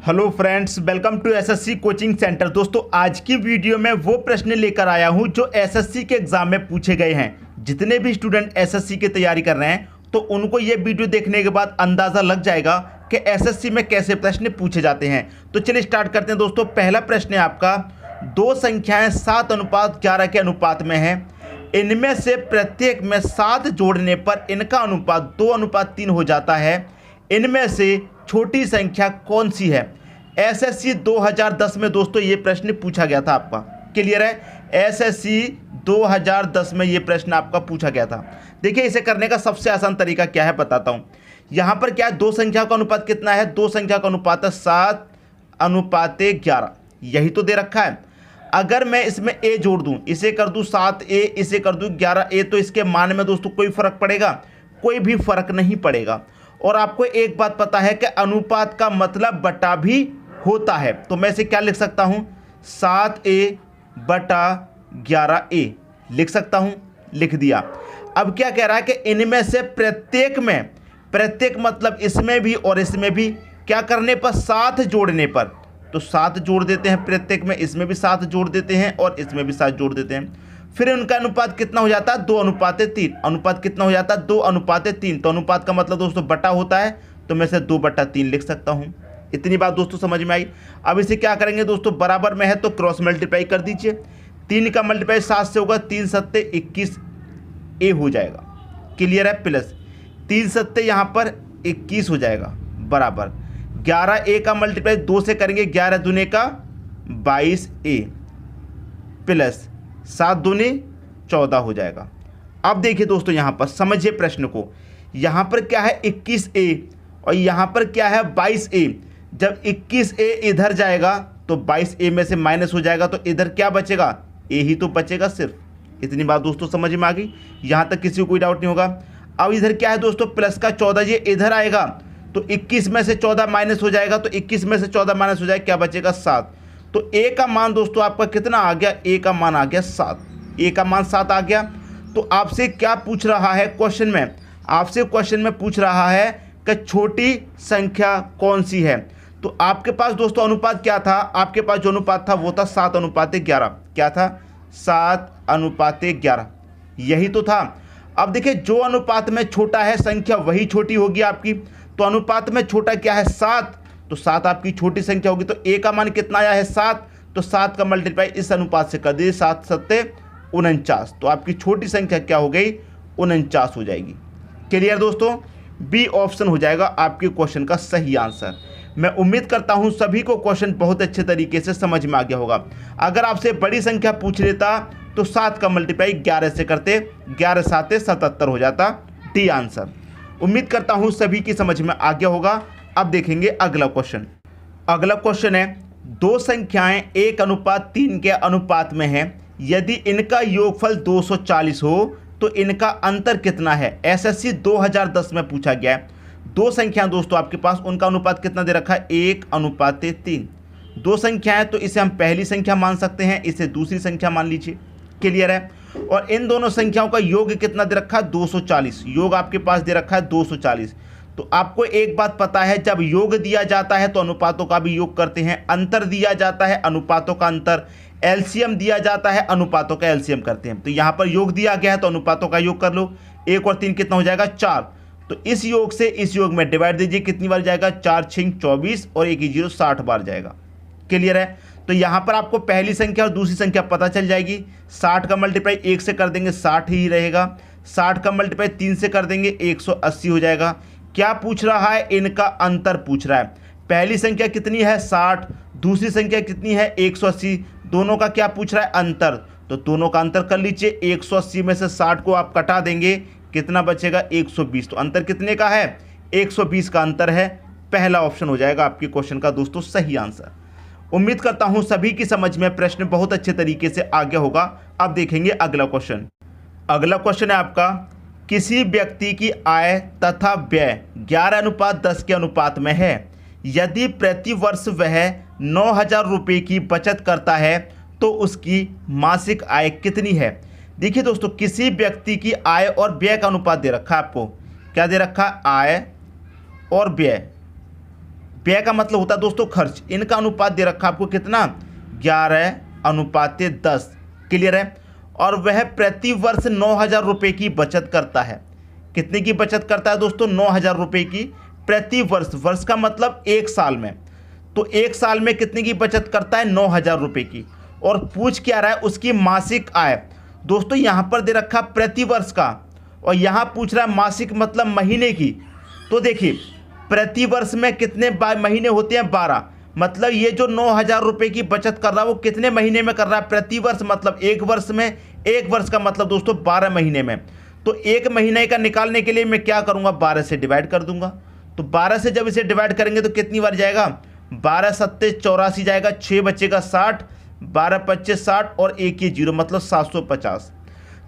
Hello friends, welcome to SSC coaching centre. दोस्तों, आज की वीडियो में वो प्रश्न लेकर आया हूं जो एसएससी के एग्जाम में पूछे गए हैं। जितने भी स्टूडेंट एसएससी की तैयारी कर रहे हैं तो उनको ये वीडियो देखने के बाद अंदाज़ा लग जाएगा कि एसएससी में कैसे प्रश्न पूछे जाते हैं। तो चलिए स्टार्ट करते हैं। दोस्तों, पहला प्रश्न है आपका, दो संख्याएँ 7:11 के अनुपात में हैं। इनमें से प्रत्येक में 7 जोड़ने पर इनका अनुपात 2:3 हो जाता है। इनमें से छोटी संख्या कौन सी है? एसएससी 2010 में दोस्तों ये प्रश्न पूछा गया था आपका। क्लियर है? एसएससी 2010 में ये प्रश्न आपका पूछा गया था। देखिए, इसे करने का सबसे आसान तरीका क्या है बताता हूँ। यहाँ पर क्या है, दो संख्या का अनुपात कितना है? दो संख्या का अनुपात है 7:11। यही तो दे रखा है। अगर मैं इसमें a जोड़ दूँ, इसे कर दूँ 7a, इसे कर दूँ 11a, तो इसके मान में दोस्तों कोई फ़र्क पड़ेगा? कोई भी फ़र्क नहीं पड़ेगा। और आपको एक बात पता है कि अनुपात का मतलब बटा भी होता है। तो मैं इसे क्या लिख सकता हूँ? 7a/11a लिख सकता हूँ। लिख दिया। अब क्या कह रहा है कि इनमें से प्रत्येक में, प्रत्येक मतलब इसमें भी और इसमें भी, क्या करने पर? 7 जोड़ने पर। तो 7 जोड़ देते हैं प्रत्येक में, इसमें भी 7 जोड़ देते हैं और इसमें भी 7 जोड़ देते हैं। फिर उनका अनुपात कितना हो जाता है? 2:3। अनुपात कितना हो जाता है? 2:3। तो अनुपात का मतलब दोस्तों बटा होता है, तो मैं इसे 2/3 लिख सकता हूँ। इतनी बात दोस्तों समझ में आई। अब इसे क्या करेंगे दोस्तों, बराबर में है तो क्रॉस मल्टीप्लाई कर दीजिए। 3 का मल्टीप्लाई 7 से होगा, 3 सत्ते 21a हो जाएगा। क्लियर है? प्लस 3 सत्ते यहाँ पर 21 हो जाएगा, बराबर 11a का मल्टीप्लाई 2 से करेंगे, 11 दूने का 22a, प्लस 7 दूनी 14 हो जाएगा। अब देखिए दोस्तों, यहाँ पर समझिए प्रश्न को। यहाँ पर क्या है? 21a और यहाँ पर क्या है? 22a। जब 21a इधर जाएगा तो 22a में से माइनस हो जाएगा, तो इधर क्या बचेगा? a ही तो बचेगा सिर्फ। इतनी बात दोस्तों समझ में आ गई। यहाँ तक किसी को कोई डाउट नहीं होगा। अब इधर क्या है दोस्तों? प्लस का 14, ये इधर आएगा तो 21 में से 14 माइनस हो जाएगा, तो 21 में से 14 माइनस हो जाएगा, क्या बचेगा? 7। तो a का मान दोस्तों आपका कितना आ गया? a का मान आ गया 7। a का मान 7 आ गया। तो आपसे क्या पूछ रहा है क्वेश्चन में? आपसे क्वेश्चन में पूछ रहा है कि छोटी संख्या कौन सी है। तो आपके पास दोस्तों अनुपात क्या था? आपके पास जो अनुपात था वो था 7:11। क्या था? 7:11, यही तो था। अब देखिए, जो अनुपात में छोटा है संख्या वही छोटी होगी आपकी। तो अनुपात में छोटा क्या है? 7। तो 7 आपकी छोटी संख्या होगी। तो a का मान कितना आया है? 7। तो 7 का मल्टीप्लाई इस अनुपात से कर दीजिए, 7 सत्ते 49। तो आपकी छोटी संख्या क्या हो गई? 49 हो जाएगी। क्लियर दोस्तों? बी ऑप्शन हो जाएगा आपके क्वेश्चन का सही आंसर। मैं उम्मीद करता हूं सभी को क्वेश्चन बहुत अच्छे तरीके से समझ में आ गया होगा। अगर आपसे बड़ी संख्या पूछ लेता तो 7 का मल्टीप्लाई 11 से करते, 11 7 77 हो जाता। D answer. उम्मीद करता हूं सभी की समझ में आ गया होगा। अब देखेंगे अगला क्वेश्चन। अगला क्वेश्चन है, दो संख्याएं 1:3 के अनुपात में हैं। यदि इनका योगफल 240 हो तो इनका अंतर कितना है? एसएससी 2010 में पूछा गया है। दो संख्याएं दोस्तों आपके पास, उनका अनुपात कितना दे रखा है? 1:3। दो संख्याएं, तो इसे हम पहली संख्या मान सकते हैं, इसे दूसरी संख्या मान लीजिए। क्लियर है? और इन दोनों संख्याओं का योग कितना दे रखा है? 240। योग आपके पास दे रखा है 240। तो आपको एक बात पता है, जब योग दिया जाता है तो अनुपातों का भी योग करते हैं। अंतर दिया जाता है, अनुपातों का अंतर। एलसीएम दिया जाता है, अनुपातों का एलसीएम करते हैं। तो यहाँ पर योग दिया गया है तो अनुपातों का योग कर लो। 1 और 3 कितना हो जाएगा? 4। तो इस योग से इस योग में डिवाइड दीजिए, कितनी बार जाएगा? 4 6 24 और 1 0 60 बार जाएगा। क्लियर है? तो यहाँ पर आपको पहली संख्या और दूसरी संख्या पता चल जाएगी। 60 का मल्टीप्लाई 1 से कर देंगे, 60 ही रहेगा। 60 का मल्टीप्लाई 3 से कर देंगे, 180 हो जाएगा। क्या पूछ रहा है? इनका अंतर पूछ रहा है। पहली संख्या कितनी है? 60। दूसरी संख्या कितनी है? 180। दोनों का क्या पूछ रहा है? अंतर। तो दोनों का अंतर कर लीजिए। 180 में से 60 को आप कटा देंगे, कितना बचेगा? 120। तो अंतर कितने का है? 120 का अंतर है। पहला ऑप्शन हो जाएगा आपके क्वेश्चन का दोस्तों सही आंसर। उम्मीद करता हूं सभी की समझ में प्रश्न बहुत अच्छे तरीके से आ गया होगा। अब देखेंगे अगला क्वेश्चन। अगला क्वेश्चन है आपका, किसी व्यक्ति की आय तथा व्यय 11:10 के अनुपात में है। यदि प्रति वर्ष वह 9,000 रुपये की बचत करता है तो उसकी मासिक आय कितनी है? देखिए दोस्तों, किसी व्यक्ति की आय और व्यय का अनुपात दे रखा है आपको। क्या दे रखा है? आय और व्यय व्यय का मतलब होता है दोस्तों खर्च। इनका अनुपात दे रखा आपको कितना, 11:10। क्लियर है। और वह प्रति वर्ष 9,000 रुपये की बचत करता है। कितने की बचत करता है दोस्तों, 9,000 रुपये की प्रति वर्ष। वर्ष का मतलब एक साल में, तो एक साल में कितने की बचत करता है, 9,000 रुपये की। और पूछ क्या रहा है, उसकी मासिक आय। दोस्तों यहाँ पर दे रखा प्रति वर्ष का, और यहाँ पूछ रहा है मासिक मतलब महीने की। तो देखिए प्रति वर्ष में कितने महीने होते हैं, 12। मतलब ये जो 9,000 रुपये की बचत कर रहा है वो कितने महीने में कर रहा है, प्रति वर्ष मतलब एक वर्ष में। एक वर्ष का मतलब दोस्तों 12 महीने में। तो एक महीने का निकालने के लिए मैं क्या करूँगा, 12 से डिवाइड कर दूंगा। तो 12 से जब इसे डिवाइड करेंगे तो कितनी बार जाएगा, 12 सत्ते 84 जाएगा, 6 बचेगा 60, 12 पच्चे 60 और 1 ये 0 मतलब 750।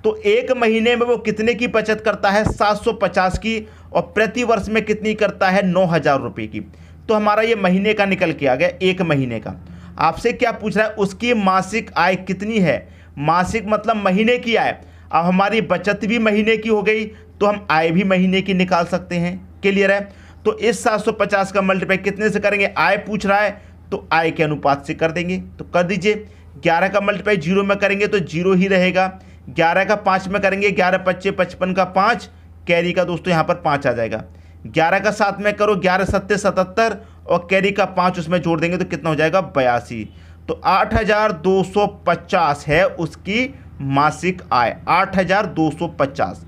तो एक महीने में वो कितने की बचत करता है, 750 की। और प्रति वर्ष में कितनी करता है, 9,000 रुपये की। तो हमारा ये महीने का निकल के आ गया, एक महीने का। आपसे क्या पूछ रहा है, उसकी मासिक आय कितनी है। मासिक मतलब महीने की आय। अब हमारी बचत भी महीने की हो गई तो हम आय भी महीने की निकाल सकते हैं। क्लियर है। तो इस 750 का मल्टीप्लाई कितने से करेंगे, आय पूछ रहा है तो आय के अनुपात से कर देंगे। तो कर दीजिए, 11 का मल्टीप्लाई 0 में करेंगे तो 0 ही रहेगा। 11 का 5 में करेंगे, 11 पच्चे 55 का 5, कैरी का दोस्तों यहाँ पर 5 आ जाएगा। 11 का 7 में करो, 11 सत्ते 77 और कैरी का 5 उसमें जोड़ देंगे तो कितना हो जाएगा, 82। तो 8,250 है उसकी मासिक आय, 8,250।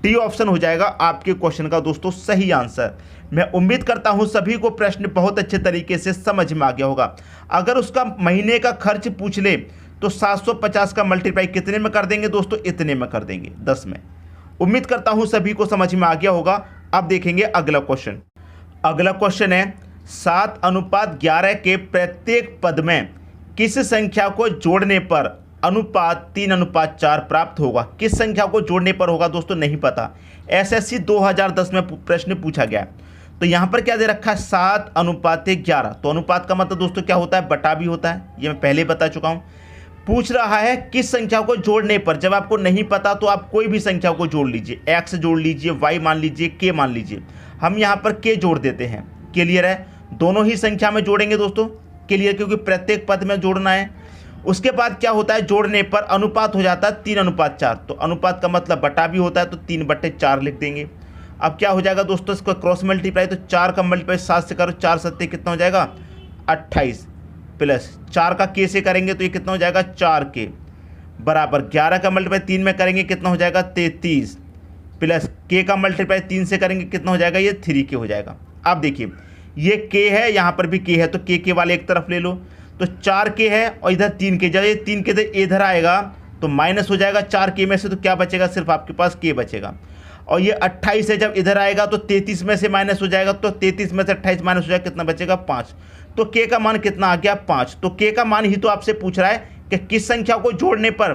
डी ऑप्शन हो जाएगा आपके क्वेश्चन का दोस्तों सही आंसर। मैं उम्मीद करता हूं सभी को प्रश्न बहुत अच्छे तरीके से समझ में आ गया होगा। अगर उसका महीने का खर्च पूछ ले तो 750 का मल्टीप्लाई कितने में कर देंगे दोस्तों, इतने में कर देंगे, 10 में। उम्मीद करता हूं सभी को समझ में आ गया होगा। अब देखेंगे अगला क्वेश्चन। अगला क्वेश्चन है 7:11 के प्रत्येक पद में किस संख्या को जोड़ने पर अनुपात 3:4 प्राप्त होगा। किस संख्या को जोड़ने पर होगा दोस्तों, नहीं पता। एसएससी 2010 में प्रश्न पूछा गया। तो यहाँ पर क्या दे रखा है, 7:11। तो अनुपात का मतलब दोस्तों क्या होता है, बटा भी होता है, ये मैं पहले बता चुका हूँ। पूछ रहा है किस संख्या को जोड़ने पर। जब आपको नहीं पता तो आप कोई भी संख्या को जोड़ लीजिए, एक्स जोड़ लीजिए, वाई मान लीजिए, के मान लीजिए। हम यहाँ पर के जोड़ देते हैं। क्लियर है। दोनों ही संख्या में जोड़ेंगे दोस्तों। क्लियर, क्योंकि प्रत्येक पद में जोड़ना है। उसके बाद क्या होता है, जोड़ने पर अनुपात हो जाता है 3:4। तो अनुपात का मतलब बटा भी होता है, तो 3/4 लिख देंगे। अब क्या हो जाएगा दोस्तों, इसको क्रॉस मल्टीप्लाई, तो 4 का मल्टीप्लाई 7 से करो, 4 सत्ते कितना हो जाएगा, 28 प्लस 4 का के से करेंगे तो ये कितना हो जाएगा, 4 के बराबर 11 का मल्टीप्लाई 3 में करेंगे कितना हो जाएगा, 33 प्लस के का मल्टीप्लाई 3 से करेंगे कितना हो जाएगा, ये 3 के हो जाएगा। अब देखिए ये के है, यहाँ पर भी के है, तो के वाले एक तरफ ले लो। तो 4 के है और इधर 3 के, जब ये 3 के इधर आएगा तो माइनस हो जाएगा 4 के में से, तो क्या बचेगा, सिर्फ आपके पास के बचेगा। और ये 28 है, जब इधर आएगा तो 33 में से माइनस हो जाएगा, तो 33 में से 28 माइनस हो जाएगा, कितना बचेगा, 5। तो के का मान कितना आ गया, 5। तो के का मान ही तो आपसे पूछ रहा है कि किस संख्या को जोड़ने पर,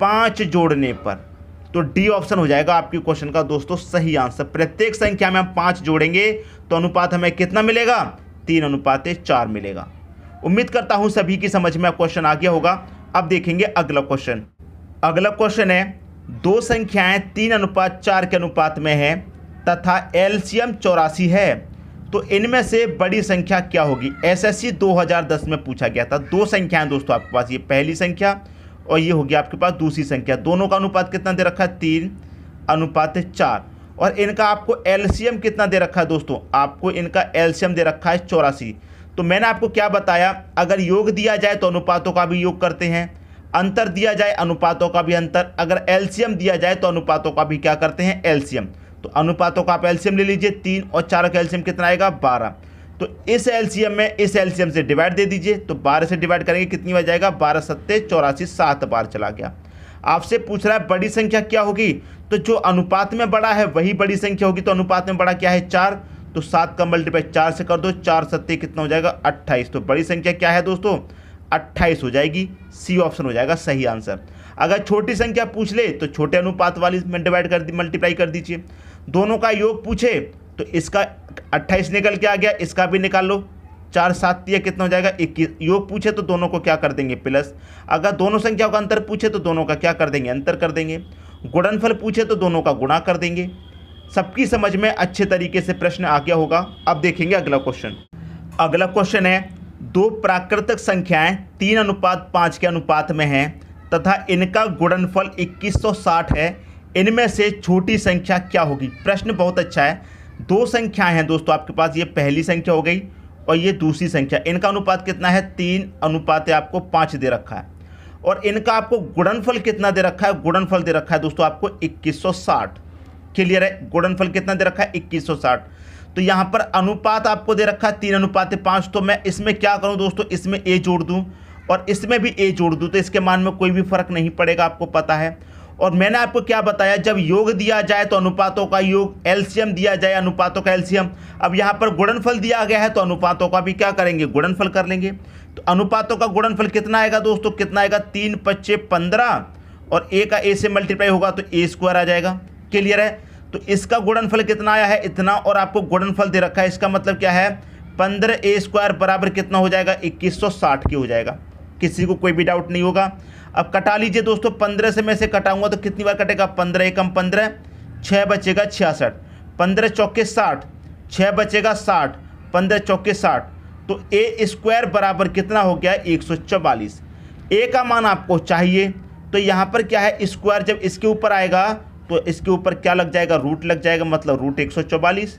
5 जोड़ने पर। तो डी ऑप्शन हो जाएगा आपके क्वेश्चन का दोस्तों सही आंसर। प्रत्येक संख्या में हम 5 जोड़ेंगे तो अनुपात हमें कितना मिलेगा, 3:4 मिलेगा। उम्मीद करता हूं सभी की समझ में क्वेश्चन आ गया होगा। अब देखेंगे अगला क्वेश्चन। अगला क्वेश्चन है, दो संख्याएं 3:4 के अनुपात में है तथा एलसीएम 84 है, तो इनमें से बड़ी संख्या क्या होगी। एसएससी 2010 में पूछा गया था। दो संख्याएं दोस्तों आपके पास, ये पहली संख्या और ये होगी आपके पास दूसरी संख्या। दोनों का अनुपात कितना दे रखा है, 3:4। और इनका आपको एलसीएम कितना दे रखा है दोस्तों, आपको इनका एलसीएम दे रखा है 84। तो मैंने आपको क्या बताया, अगर योग दिया जाए तो अनुपातों का भी योग करते हैं, अंतर दिया जाए अनुपातों का भी अंतर, अगर एलसीएम दिया जाए तो अनुपातों का भी क्या करते हैं, एलसीएम। तो अनुपातों का आप एलसीएम ले लीजिए, 3 और 4 का एलसीएम कितना आएगा, 12। तो इस एलसीएम में इस एलसीएम से डिवाइड दे दीजिए, तो 12 से डिवाइड करेंगे कितनी बार जाएगा, 12 सत्ते 84, 7 बार चला गया। आपसे पूछ रहा है बड़ी संख्या क्या होगी, तो जो अनुपात में बड़ा है वही बड़ी संख्या होगी। तो अनुपात में बड़ा क्या है, 4। तो 7 का मल्टीप्लाई 4 से कर दो, 4 सत्ते कितना हो जाएगा, 28। तो बड़ी संख्या क्या है दोस्तों, 28 हो जाएगी। सी ऑप्शन हो जाएगा सही आंसर। अगर छोटी संख्या पूछ ले तो छोटे अनुपात वाली में डिवाइड कर मल्टीप्लाई कर दीजिए। दोनों का योग पूछे तो इसका 28 निकल के आ गया, इसका भी निकाल लो, 4 7 दिया कितना हो जाएगा, 21। योग पूछे तो दोनों को क्या कर देंगे, प्लस। अगर दोनों संख्याओं का अंतर पूछे तो दोनों का क्या कर देंगे, अंतर कर देंगे। गुणनफल पूछे तो दोनों का गुणा कर देंगे। सबकी समझ में अच्छे तरीके से प्रश्न आ गया होगा। अब देखेंगे अगला क्वेश्चन। अगला क्वेश्चन है, दो प्राकृतिक संख्याएं 3:5 के अनुपात में हैं तथा इनका गुणनफल 2160 है, इनमें से छोटी संख्या क्या होगी। प्रश्न बहुत अच्छा है। दो संख्याएं हैं दोस्तों आपके पास, ये पहली संख्या हो गई और ये दूसरी संख्या, इनका अनुपात कितना है 3:5 आपको 5 दे रखा है और इनका आपको गुणनफल कितना दे रखा है, गुणनफल दे रखा है दोस्तों आपको 2160। क्लियर है, गुणनफल कितना दे रखा है 2160। तो यहाँ पर अनुपात आपको दे रखा है 3:5, तो मैं इसमें क्या करूँ दोस्तों, इसमें a जोड़ दूँ और इसमें भी a जोड़ दूँ, तो इसके मान में कोई भी फर्क नहीं पड़ेगा, आपको पता है। और मैंने आपको क्या बताया, जब योग दिया जाए तो अनुपातों का योग, एलसीएम दिया जाए अनुपातों का एलसीएम। अब यहाँ पर गुणनफल दिया गया है तो अनुपातों का भी क्या करेंगे, गुणनफल कर लेंगे। तो अनुपातों का गुणनफल कितना आएगा दोस्तों, कितना आएगा 3 × 5 = 15 और a का a से मल्टीप्लाई होगा तो a² आ जाएगा। क्लियर है, तो इसका गुणनफल कितना आया है, इतना, और आपको गुणनफल दे रखा है, इसका मतलब क्या है 15a² बराबर कितना हो जाएगा 2160 की हो जाएगा। किसी को कोई भी डाउट नहीं होगा। अब कटा लीजिए दोस्तों, 15 से मैं से कटाऊंगा तो कितनी बार कटेगा, 15 एकम 15, 6 बचेगा 66, 15 चौके 60, 6 बचेगा 60, 15 चौके 60, तो a² बराबर कितना हो गया 144। a का मान आपको चाहिए, तो यहाँ पर क्या है स्क्वायर, जब इसके ऊपर आएगा तो इसके ऊपर क्या लग जाएगा, रूट लग जाएगा, मतलब रूट 144।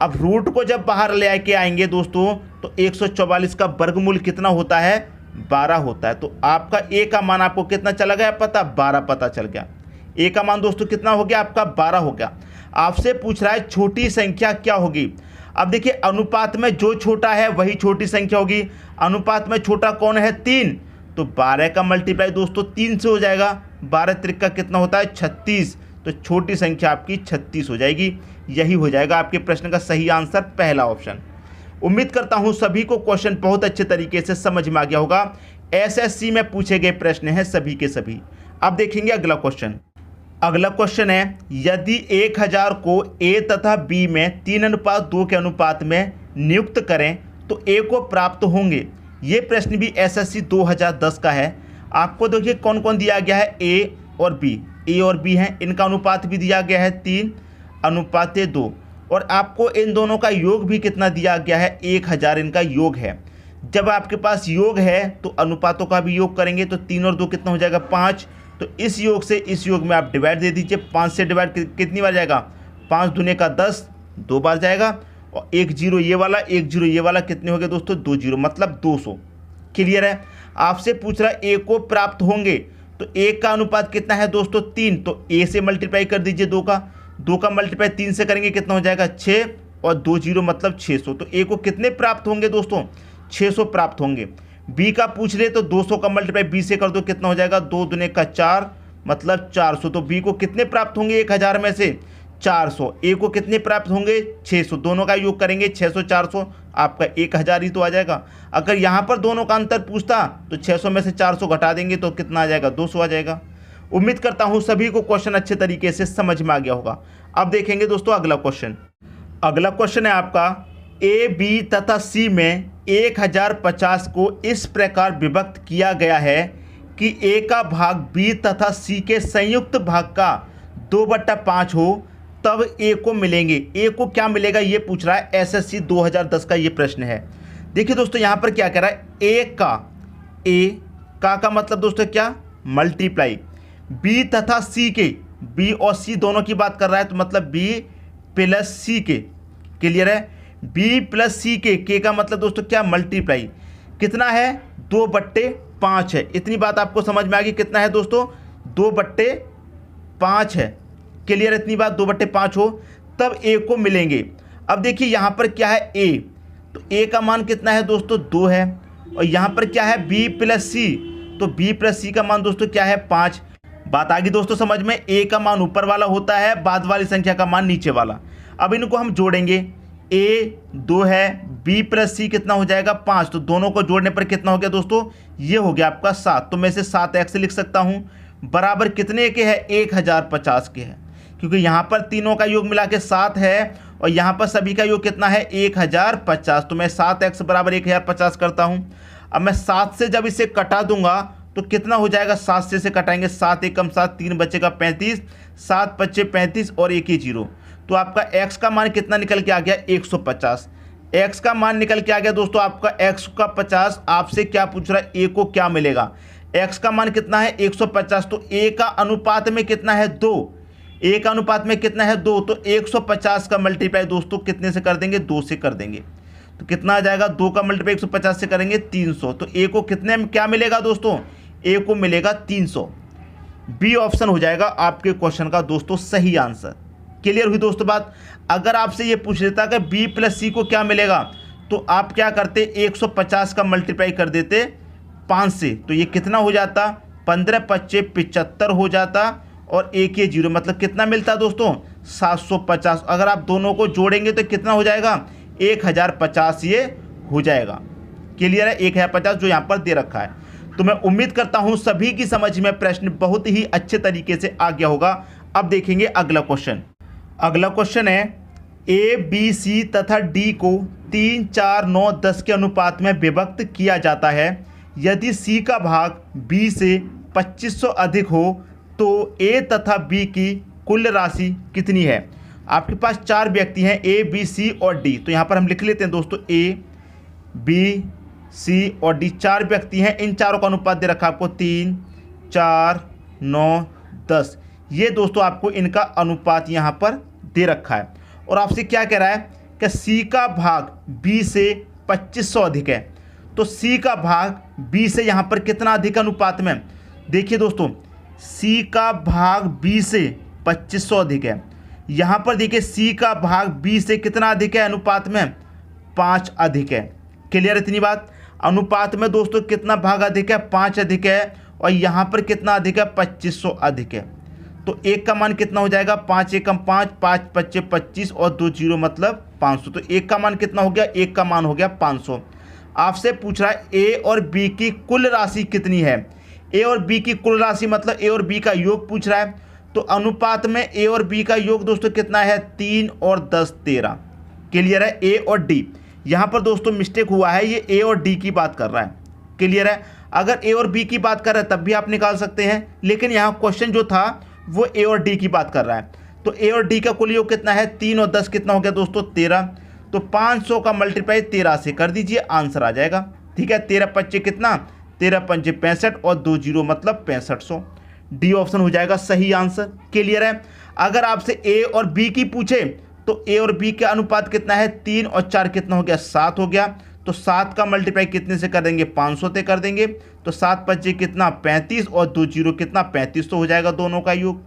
अब रूट को जब बाहर ले आके आएंगे दोस्तों तो 144 का वर्गमूल कितना होता है, 12 होता है। तो आपका a का मान आपको कितना चला गया पता, 12 पता चल गया। a का मान दोस्तों कितना हो गया आपका, 12 हो गया। आपसे पूछ रहा है छोटी संख्या क्या होगी। अब देखिए अनुपात में जो छोटा है वही छोटी संख्या होगी। अनुपात में छोटा कौन है, 3, तो 12 का मल्टीप्लाई दोस्तों 3 से हो जाएगा, 12 त्रिक का कितना होता है 36, तो छोटी संख्या आपकी 36 हो जाएगी। यही हो जाएगा आपके प्रश्न का सही आंसर, पहला ऑप्शन। उम्मीद करता हूं सभी को क्वेश्चन बहुत अच्छे तरीके से समझ में आ गया होगा। एसएससी में पूछे गए प्रश्न हैं सभी के सभी। अब देखेंगे अगला क्वेश्चन। अगला क्वेश्चन है, यदि 1000 को a तथा b में 3:2 के अनुपात में नियुक्त करें तो a को प्राप्त होंगे। ये प्रश्न भी एसएससी 2010 का है। आपको देखिए कौन कौन दिया गया है, a और b हैं, इनका अनुपात भी दिया गया है 3:2 और आपको इन दोनों का योग भी कितना दिया गया है, 1000 इनका योग है। जब आपके पास योग है तो अनुपातों का भी योग करेंगे, तो 3 और 2 कितना हो जाएगा 5, तो इस योग से इस योग में आप डिवाइड दे दीजिए। 5 से डिवाइड कितनी बार जाएगा, 5 दूने का 10, 2 बार जाएगा, और 1 0 ये वाला, 1 0 ये वाला, कितने हो गए दोस्तों 2 0, मतलब 200। क्लियर है। आपसे पूछ रहा है a को प्राप्त होंगे, तो a का अनुपात कितना है दोस्तों 3, तो a से मल्टीप्लाई कर दीजिए 2 का मल्टीप्लाई 3 से करेंगे कितना हो जाएगा 6 और 2 0 मतलब 600। तो a को कितने प्राप्त होंगे दोस्तों 600 प्राप्त होंगे। b का पूछ ले तो 200 का मल्टीप्लाई b से कर दो, कितना हो जाएगा 2 दूने का 4 मतलब 400। तो b को कितने प्राप्त होंगे 1000 में से 400। a को कितने प्राप्त होंगे 600, दोनों का योग करेंगे 600 400, आपका 1000 ही तो आ जाएगा। अगर यहाँ पर दोनों का अंतर पूछता तो 600 में से 400 घटा देंगे तो कितना आ जाएगा 200 आ जाएगा। उम्मीद करता हूँ सभी को क्वेश्चन अच्छे तरीके से समझ में आ गया होगा। अब देखेंगे दोस्तों अगला क्वेश्चन। अगला क्वेश्चन है आपका, ए बी तथा सी में 1050 को इस प्रकार विभक्त किया गया है कि ए का भाग बी तथा सी के संयुक्त भाग का 2/5 हो, तब ए को मिलेंगे। ए को क्या मिलेगा ये पूछ रहा है, एसएससी 2010 का ये प्रश्न है। देखिए दोस्तों यहाँ पर क्या कह रहा है, ए का मतलब दोस्तों क्या, मल्टीप्लाई, बी तथा सी के, बी और सी दोनों की बात कर रहा है, तो मतलब बी प्लस सी के। क्लियर है, बी प्लस सी के का मतलब दोस्तों क्या, मल्टीप्लाई, कितना है 2/5 है। इतनी बात आपको समझ में आ गई, कितना है दोस्तों 2/5 है। क्लियर, इतनी बात 2/5 हो तब ए को मिलेंगे। अब देखिए यहाँ पर क्या है ए, तो ए का मान कितना है दोस्तों 2 है, और यहाँ पर क्या है बी प्लस सी, तो बी प्लस सी का मान दोस्तों क्या है 5। बात आ गई दोस्तों समझ में, ए का मान ऊपर वाला होता है, बाद वाली संख्या का मान नीचे वाला। अब इनको हम जोड़ेंगे, ए 2 है, बी प्लस सी कितना हो जाएगा 5, तो दोनों को जोड़ने पर कितना हो गया दोस्तों, ये हो गया आपका 7। तो मैं इसे 7x लिख सकता हूँ, बराबर कितने के है 1050 के है, क्योंकि यहाँ पर तीनों का योग मिला के 7 है और यहाँ पर सभी का योग कितना है 1050। तो मैं 7x बराबर 1050 करता हूँ। अब मैं 7 से जब इसे कटा दूंगा तो कितना हो जाएगा, 7 से कटाएंगे 7 एकम 7, 3 बचेगा 35, 7 × 5 = 35 और 1 0। तो आपका x का मान कितना निकल के आ गया 150। x का मान निकल के आ गया दोस्तों आपका x का 50। आपसे क्या पूछ रहा है, a को क्या मिलेगा, x का मान कितना है 150, तो a का अनुपात में कितना है 2, a का अनुपात में कितना है 2, तो 150 का मल्टीप्लाई दोस्तों कितने से कर देंगे, 2 से कर देंगे, तो कितना आ जाएगा, 2 का मल्टीप्लाई 150 से करेंगे 300, तो a को कितने में क्या मिलेगा दोस्तों, a को मिलेगा 300। बी ऑप्शन हो जाएगा आपके क्वेश्चन का दोस्तों सही आंसर। क्लियर हुई दोस्तों बात। अगर आपसे ये पूछ लेता कि b प्लस सी को क्या मिलेगा, तो आप क्या करते, 150 का मल्टीप्लाई कर देते 5 से, तो ये कितना हो जाता, 15 25 75 हो जाता, और एक ये जीरो मतलब कितना मिलता दोस्तों 750। अगर आप दोनों को जोड़ेंगे तो कितना हो जाएगा, 1050 ये हो जाएगा। क्लियर है, 1050 जो यहाँ पर दे रखा है। तो मैं उम्मीद करता हूँ सभी की समझ में प्रश्न बहुत ही अच्छे तरीके से आ गया होगा। अब देखेंगे अगला क्वेश्चन। अगला क्वेश्चन है, ए बी सी तथा डी को 3 4 9 10 के अनुपात में विभक्त किया जाता है। यदि सी का भाग बी से 2500 अधिक हो तो ए तथा बी की कुल राशि कितनी है। आपके पास 4 व्यक्ति हैं, ए बी सी और डी, तो यहाँ पर हम लिख लेते हैं दोस्तों ए बी सी और डी 4 व्यक्ति हैं। इन चारों का अनुपात दे रखा है आपको 3 4 9 10। ये दोस्तों आपको इनका अनुपात यहाँ पर दे रखा है, और आपसे क्या कह रहा है कि सी का भाग बी से 2500 अधिक है, तो सी का भाग बी से यहाँ पर कितना अधिक अनुपात में। देखिए दोस्तों, सी का भाग बी से 2500 अधिक है, यहाँ पर देखिए सी का भाग बी से कितना अधिक है अनुपात में, 5 अधिक है। क्लियर इतनी बात। अनुपात में दोस्तों कितना भाग अधिक है, 5 अधिक है, और यहाँ पर कितना अधिक है, 2500 अधिक है। तो एक का मान कितना हो जाएगा, 5 एकम 5 5 25 25 और 2 जीरो मतलब 500। तो एक का मान कितना हो गया, एक का मान हो गया 500। आपसे पूछ रहा है ए और बी की कुल राशि कितनी है। ए और बी की कुल राशि मतलब ए और बी का योग पूछ रहा है, तो अनुपात में ए और बी का योग दोस्तों कितना है, 3 और 10 13। क्लियर है, ए और डी। यहाँ पर दोस्तों मिस्टेक हुआ है, ये ए और डी की बात कर रहा है। क्लियर है, अगर ए और बी की बात कर रहा है तब भी आप निकाल सकते हैं, लेकिन यहाँ क्वेश्चन जो था वो ए और डी की बात कर रहा है। तो ए और डी का कुल योग कितना है, 3 और 10 कितना हो गया दोस्तों 13। तो 500 का मल्टीप्लाई 13 से कर दीजिए, आंसर आ जाएगा। ठीक है, 13 25 कितना, 13 5 65 और 2 जीरो मतलब 6500। डी ऑप्शन हो जाएगा सही आंसर। क्लियर है। अगर आपसे ए और बी की पूछे तो ए और बी का अनुपात कितना है, 3 और 4 कितना हो गया, 7 हो गया। तो 7 का मल्टीप्लाई कितने से कर देंगे, 500 से कर देंगे। तो 7 25 कितना 35 और 2 जीरो कितना 3500 हो जाएगा दोनों का योग।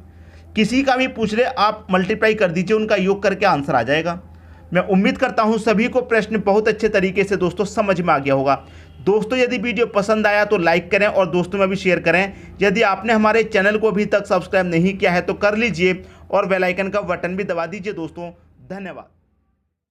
किसी का भी पूछ ले आप मल्टीप्लाई कर दीजिए, उनका योग करके आंसर आ जाएगा। मैं उम्मीद करता हूं सभी को प्रश्न बहुत अच्छे तरीके से दोस्तों समझ में आ गया होगा। दोस्तों यदि वीडियो पसंद आया तो लाइक करें और दोस्तों में भी शेयर करें। यदि आपने हमारे चैनल को अभी तक सब्सक्राइब नहीं किया है तो कर लीजिए और बेल आइकन का बटन भी दबा दीजिए दोस्तों। धन्यवाद।